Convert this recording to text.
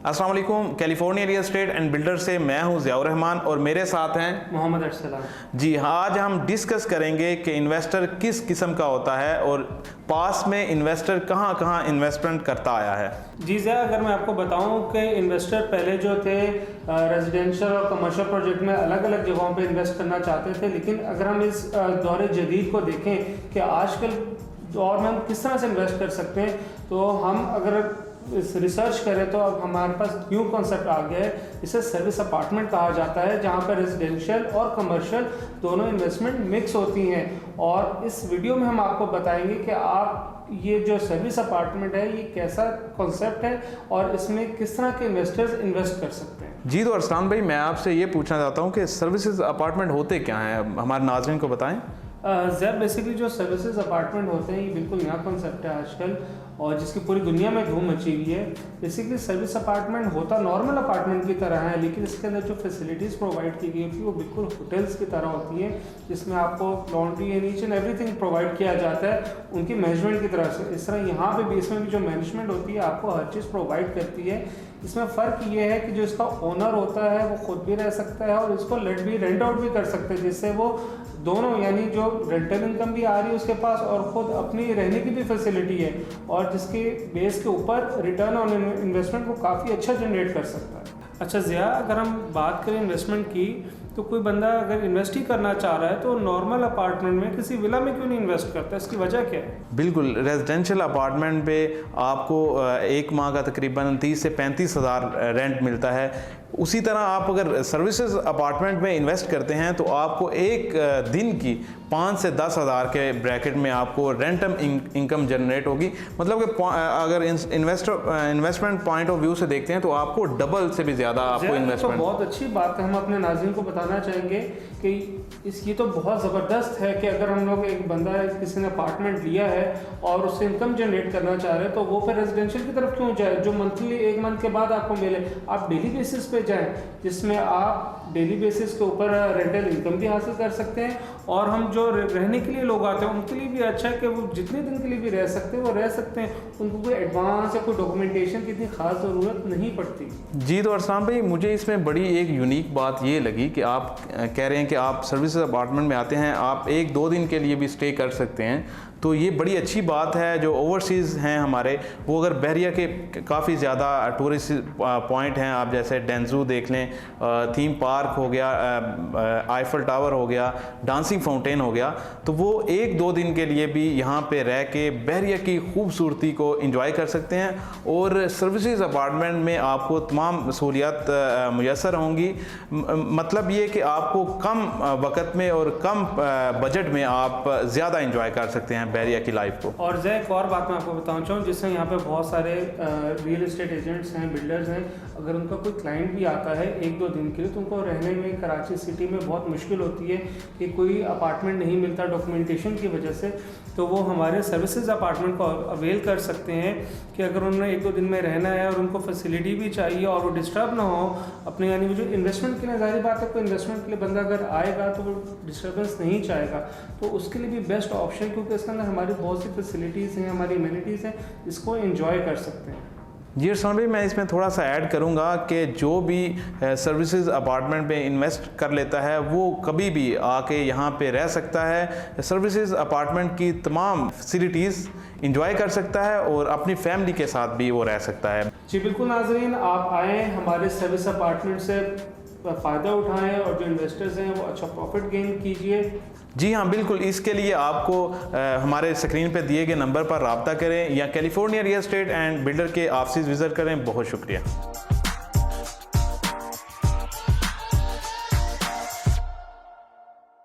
अस्सलाम वालेकुम। California real estate and builder से मैं हूं ज़ियाउर रहमान और मेरे साथ हैं मोहम्मद अरसलान। जी हाँ, आज हम डिस्कस करेंगे कि इन्वेस्टर किस किस्म का होता है और पास में इन्वेस्टर कहां कहां इन्वेस्टमेंट करता आया है। जी ज़िया, अगर मैं आपको बताऊं कि इन्वेस्टर पहले जो थे रेजिडेंशियल और कमर्शियल प्रोजेक्ट में अलग अलग जगहों पे इन्वेस्ट करना चाहते थे, लेकिन अगर हम इस दौरे जदीद को देखें कि आजकल दौर में हम किस तरह से इन्वेस्ट कर सकते हैं, तो हम अगर इस रिसर्च करें तो अब हमारे पास न्यू कॉन्सेप्ट आ गया है। इसे सर्विस अपार्टमेंट कहा जाता है, जहां पर रेजिडेंशियल और कमर्शियल दोनों इन्वेस्टमेंट मिक्स होती हैं। और इस वीडियो में हम आपको बताएंगे कि आप ये जो सर्विस अपार्टमेंट है ये कैसा कॉन्सेप्ट है और इसमें किस तरह के इन्वेस्टर्स इन्वेस्ट कर सकते हैं। जी तो अरसलान भाई, मैं आपसे ये पूछना चाहता हूँ कि सर्विसेज अपार्टमेंट होते क्या हैं, हमारे नाज़रीन को बताएं। ज़ैब बेसिकली जो सर्विसेज अपार्टमेंट होते हैं ये बिल्कुल नया कॉन्सेप्ट है आजकल और जिसकी पूरी दुनिया में धूम मची हुई है। बेसिकली सर्विस अपार्टमेंट होता नॉर्मल अपार्टमेंट की तरह है, लेकिन इसके अंदर जो फैसिलिटीज़ प्रोवाइड की गई होती है वो बिल्कुल होटल्स की तरह होती है, जिसमें आपको laundry and each and everything provide किया जाता है उनकी मैनेजमेंट की तरफ से। इस तरह यहाँ पे भी इसमें भी जो मैनेजमेंट होती है आपको हर चीज़ प्रोवाइड करती है। इसमें फ़र्क ये है कि जो इसका ओनर होता है वो खुद भी रह सकता है और इसको रेंट आउट भी कर सकते हैं, जिससे वो दोनों यानी जो रेंटल इनकम भी आ रही है उसके पास और ख़ुद अपनी रहने की भी फैसिलिटी है, और जिसके बेस के ऊपर रिटर्न ऑन इन्वेस्टमेंट वो काफ़ी अच्छा जनरेट कर सकता है। अच्छा ज़िया, अगर हम बात करें इन्वेस्टमेंट की, तो कोई बंदा अगर इन्वेस्ट ही करना चाह रहा है तो नॉर्मल अपार्टमेंट में किसी विला में क्यों नहीं इन्वेस्ट करता, इसकी वजह क्या है? बिल्कुल, रेजिडेंशियल अपार्टमेंट पे आपको एक माह का तकरीबन 30 से 35 हज़ार रेंट मिलता है। उसी तरह आप अगर सर्विसेज अपार्टमेंट में इन्वेस्ट करते हैं तो आपको एक दिन की 5 से 10 हज़ार के ब्रैकेट में आपको रेंटम इनकम जनरेट होगी। मतलब कि अगर इन्वेस्टमेंट पॉइंट ऑफ व्यू से देखते हैं तो आपको डबल से भी ज़्यादा आपको इन्वेस्टमेंट। बहुत अच्छी बात है, हम अपने नाज़रीन को बताना चाहेंगे कि ये तो बहुत ज़बरदस्त है कि अगर हम लोग एक बंदा किसी ने अपार्टमेंट लिया है और उससे इनकम जनरेट करना चाह रहे हैं तो वो फिर रेजिडेंशियल की तरफ क्यों जाए जो मंथली एक मंथ के बाद आपको मिले। आप डेली बेसिस पे जाएं, जिसमें आप डेली बेसिस के ऊपर रेंटल इनकम भी हासिल कर सकते हैं, और हम जो रहने के लिए लोग आते हैं उनके लिए भी अच्छा है कि वो जितने दिन के लिए भी रह सकते हैं वो रह सकते हैं, उनको कोई एडवांस या कोई डॉक्यूमेंटेशन की इतनी खास ज़रूरत नहीं पड़ती। जी तो अरसलान भाई, मुझे इसमें बड़ी एक यूनिक बात ये लगी कि आप कह रहे हैं कि आप सर्विसेज अपार्टमेंट में आते हैं, आप 1-2 दिन के लिए भी स्टे कर सकते हैं, तो ये बड़ी अच्छी बात है। जो ओवरसीज़ हैं हमारे, वो अगर बहरिया के काफ़ी ज़्यादा टूरिस्ट पॉइंट हैं, आप जैसे डेंजू देख लें, थीम पार्क हो गया, आईफल टावर हो गया, डांसिंग फाउंटेन हो गया, तो वो 1-2 दिन के लिए भी यहाँ पे रह के बहरिया की खूबसूरती को इंजॉय कर सकते हैं। और सर्विसेज अपार्टमेंट में आपको तमाम सहूलियात मुयसर होंगी। मतलब ये कि आपको कम वक़्त में और कम बजट में आप ज़्यादा इंजॉय कर सकते हैं बहरिया की लाइफ को। और जय एक और बात मैं आपको बताना चाहूँ, जिससे यहाँ पे बहुत सारे रियल एस्टेट एजेंट्स हैं, बिल्डर्स हैं, अगर उनका कोई क्लाइंट भी आता है 1-2 दिन के लिए तो उनको रहने में कराची सिटी में बहुत मुश्किल होती है कि कोई अपार्टमेंट नहीं मिलता डॉक्यूमेंटेशन की वजह से, तो वो हमारे सर्विसेज अपार्टमेंट को अवेल कर सकते हैं कि अगर उन्होंने 1-2 दिन में रहना है और उनको फैसिलिटी भी चाहिए और वो डिस्टर्ब ना हो अपने, यानी वो जो इन्वेस्टमेंट के लिए, जाहिर बात है कोई इन्वेस्टमेंट के लिए बंदा अगर आएगा तो वो डिस्टर्बेंस नहीं चाहेगा, तो उसके लिए भी बेस्ट ऑप्शन, क्योंकि इसके अंदर हमारी बहुत सी फैसिलिटीज़ हैं, हमारी इम्यूनिटीज़ हैं, इसको एंजॉय कर सकते हैं। जी अरसलान भाई, मैं इसमें थोड़ा सा ऐड करूंगा कि जो भी सर्विसेज अपार्टमेंट में इन्वेस्ट कर लेता है वो कभी भी आके यहाँ पे रह सकता है, सर्विसेज अपार्टमेंट की तमाम फैसिलिटीज़ इंजॉय कर सकता है और अपनी फैमिली के साथ भी वो रह सकता है। जी बिल्कुल नाज़रीन, आप आएँ हमारे सर्विस अपार्टमेंट से फ़ायदा उठाएं और जो इन्वेस्टर्स हैं वो अच्छा प्रॉफिट गेन कीजिए। जी हाँ बिल्कुल, इसके लिए आपको हमारे स्क्रीन पे दिए गए नंबर पर रब्ता करें या California real estate and builder के ऑफिस विजिट करें। बहुत शुक्रिया।